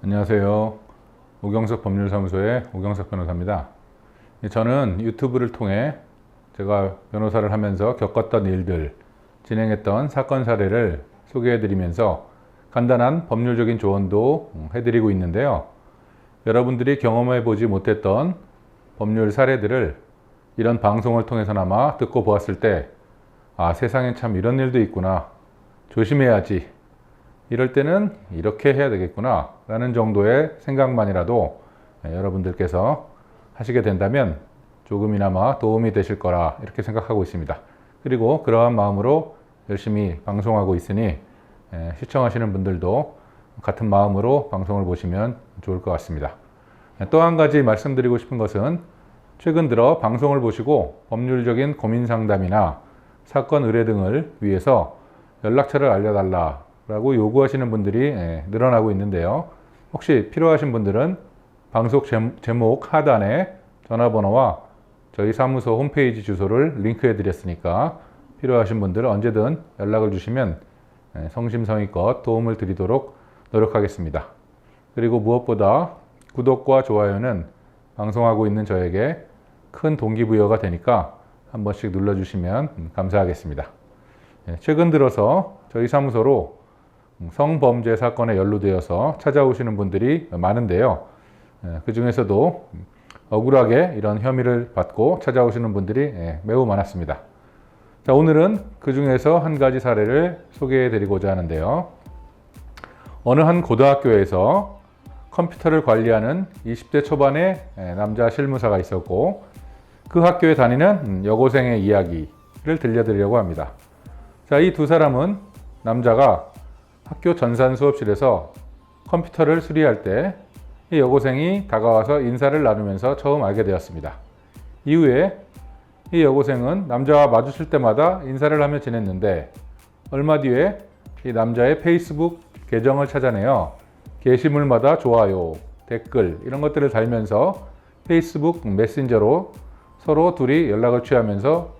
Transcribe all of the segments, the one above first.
안녕하세요. 오경석 법률사무소의 오경석 변호사입니다. 저는 유튜브를 통해 제가 변호사를 하면서 겪었던 일들, 진행했던 사건 사례를 소개해드리면서 간단한 법률적인 조언도 해드리고 있는데요. 여러분들이 경험해보지 못했던 법률 사례들을 이런 방송을 통해서나마 듣고 보았을 때, 세상엔 참 이런 일도 있구나, 조심해야지, 이럴 때는 이렇게 해야 되겠구나 라는 정도의 생각만이라도 여러분들께서 하시게 된다면 조금이나마 도움이 되실 거라 이렇게 생각하고 있습니다. 그리고 그러한 마음으로 열심히 방송하고 있으니 시청하시는 분들도 같은 마음으로 방송을 보시면 좋을 것 같습니다. 또 한 가지 말씀드리고 싶은 것은 최근 들어 방송을 보시고 법률적인 고민 상담이나 사건 의뢰 등을 위해서 연락처를 알려달라 라고 요구하시는 분들이 늘어나고 있는데요. 혹시 필요하신 분들은 방송 제목 하단에 전화번호와 저희 사무소 홈페이지 주소를 링크해 드렸으니까 필요하신 분들은 언제든 연락을 주시면 성심성의껏 도움을 드리도록 노력하겠습니다. 그리고 무엇보다 구독과 좋아요는 방송하고 있는 저에게 큰 동기부여가 되니까 한 번씩 눌러주시면 감사하겠습니다. 최근 들어서 저희 사무소로 성범죄 사건에 연루되어서 찾아오시는 분들이 많은데요. 그 중에서도 억울하게 이런 혐의를 받고 찾아오시는 분들이 매우 많았습니다. 자, 오늘은 그 중에서 한 가지 사례를 소개해 드리고자 하는데요. 어느 한 고등학교에서 컴퓨터를 관리하는 20대 초반의 남자 실무사가 있었고, 그 학교에 다니는 여고생의 이야기를 들려드리려고 합니다. 자, 이 두 사람은 남자가 학교 전산 수업실에서 컴퓨터를 수리할 때 이 여고생이 다가와서 인사를 나누면서 처음 알게 되었습니다. 이후에 이 여고생은 남자와 마주칠 때마다 인사를 하며 지냈는데, 얼마 뒤에 이 남자의 페이스북 계정을 찾아내어 게시물마다 좋아요, 댓글 이런 것들을 달면서 페이스북 메신저로 서로 둘이 연락을 취하면서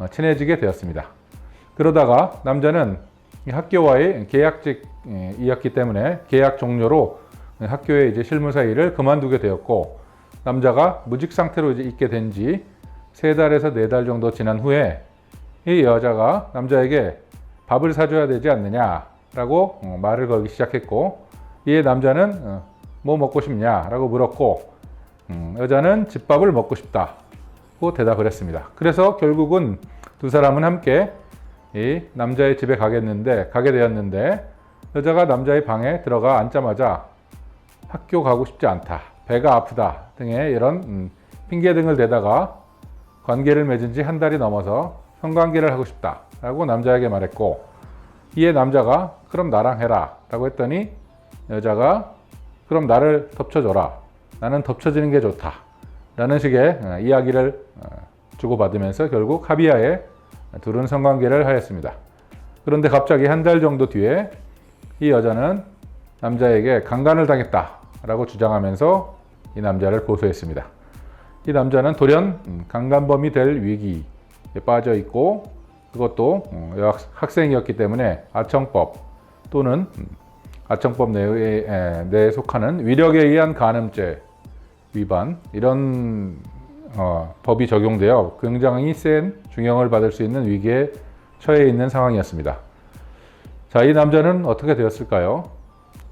친해지게 되었습니다. 그러다가 남자는 학교와의 계약직이었기 때문에 계약 종료로 학교의 이제 실무사 일을 그만두게 되었고, 남자가 무직 상태로 이제 있게 된 지 3달에서 4달 정도 지난 후에 이 여자가 남자에게 밥을 사줘야 되지 않느냐라고 말을 걸기 시작했고, 이에 남자는 뭐 먹고 싶냐라고 물었고, 여자는 집밥을 먹고 싶다고 대답을 했습니다. 그래서 결국은 두 사람은 함께 이 남자의 집에 가게 되었는데, 여자가 남자의 방에 들어가 앉자마자 학교 가고 싶지 않다, 배가 아프다 등의 이런 핑계 등을 대다가 관계를 맺은 지 1달이 넘어서 성관계를 하고 싶다 라고 남자에게 말했고, 이에 남자가 그럼 나랑 해라 라고 했더니 여자가 그럼 나를 덮쳐줘라, 나는 덮쳐지는 게 좋다 라는 식의 이야기를 주고받으면서 결국 합의하에 둘은 성관계를 하였습니다. 그런데 갑자기 1달 정도 뒤에 이 여자는 남자에게 강간을 당했다라고 주장하면서 이 남자를 고소했습니다. 이 남자는 돌연 강간범이 될 위기에 빠져 있고, 그것도 학생이었기 때문에 아청법 또는 아청법 내에 속하는 위력에 의한 간음죄 위반 이런 법이 적용되어 굉장히 센 중형을 받을 수 있는 위기에 처해 있는 상황이었습니다. 자, 이 남자는 어떻게 되었을까요?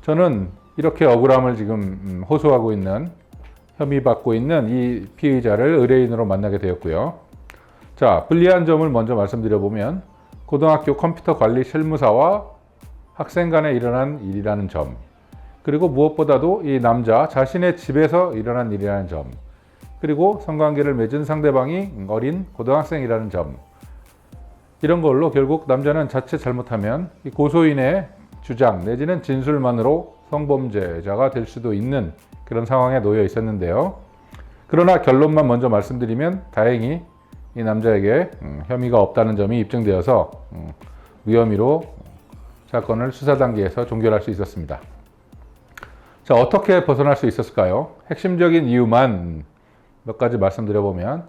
저는 이렇게 억울함을 지금 호소하고 있는, 혐의받고 있는 이 피의자를 의뢰인으로 만나게 되었고요. 자, 불리한 점을 먼저 말씀드려보면, 고등학교 컴퓨터 관리 실무사와 학생 간에 일어난 일이라는 점, 그리고 무엇보다도 이 남자 자신의 집에서 일어난 일이라는 점, 그리고 성관계를 맺은 상대방이 어린 고등학생이라는 점, 이런 걸로 결국 남자는 자칫 잘못하면 이 고소인의 주장 내지는 진술만으로 성범죄자가 될 수도 있는 그런 상황에 놓여 있었는데요. 그러나 결론만 먼저 말씀드리면, 다행히 이 남자에게 혐의가 없다는 점이 입증되어서 무혐의로 사건을 수사 단계에서 종결할 수 있었습니다. 자, 어떻게 벗어날 수 있었을까요? 핵심적인 이유만 몇 가지 말씀드려보면,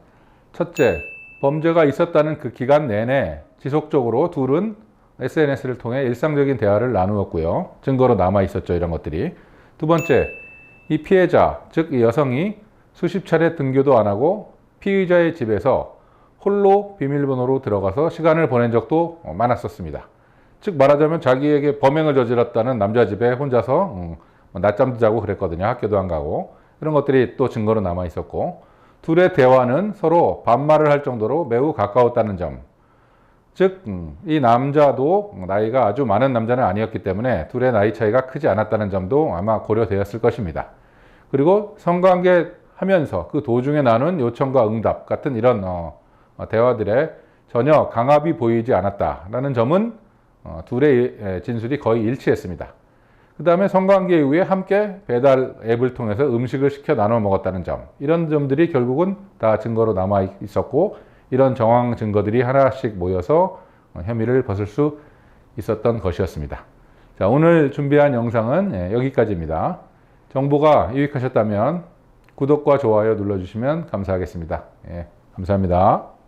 첫째, 범죄가 있었다는 그 기간 내내 지속적으로 둘은 SNS를 통해 일상적인 대화를 나누었고요. 증거로 남아 있었죠, 이런 것들이. 두 번째, 이 피해자, 즉 이 여성이 수십 차례 등교도 안 하고 피의자의 집에서 홀로 비밀번호로 들어가서 시간을 보낸 적도 많았었습니다. 즉 말하자면 자기에게 범행을 저질렀다는 남자 집에 혼자서 낮잠도 자고 그랬거든요. 학교도 안 가고. 그런 것들이 또 증거로 남아 있었고, 둘의 대화는 서로 반말을 할 정도로 매우 가까웠다는 점. 즉 이 남자도 나이가 아주 많은 남자는 아니었기 때문에 둘의 나이 차이가 크지 않았다는 점도 아마 고려되었을 것입니다. 그리고 성관계 하면서 그 도중에 나눈 요청과 응답 같은 이런 대화들에 전혀 강압이 보이지 않았다라는 점은 둘의 진술이 거의 일치했습니다. 그 다음에 성관계 이후에 함께 배달 앱을 통해서 음식을 시켜 나눠 먹었다는 점, 이런 점들이 결국은 다 증거로 남아 있었고, 이런 정황 증거들이 하나씩 모여서 혐의를 벗을 수 있었던 것이었습니다. 자, 오늘 준비한 영상은 여기까지입니다. 정보가 유익하셨다면 구독과 좋아요 눌러주시면 감사하겠습니다. 감사합니다.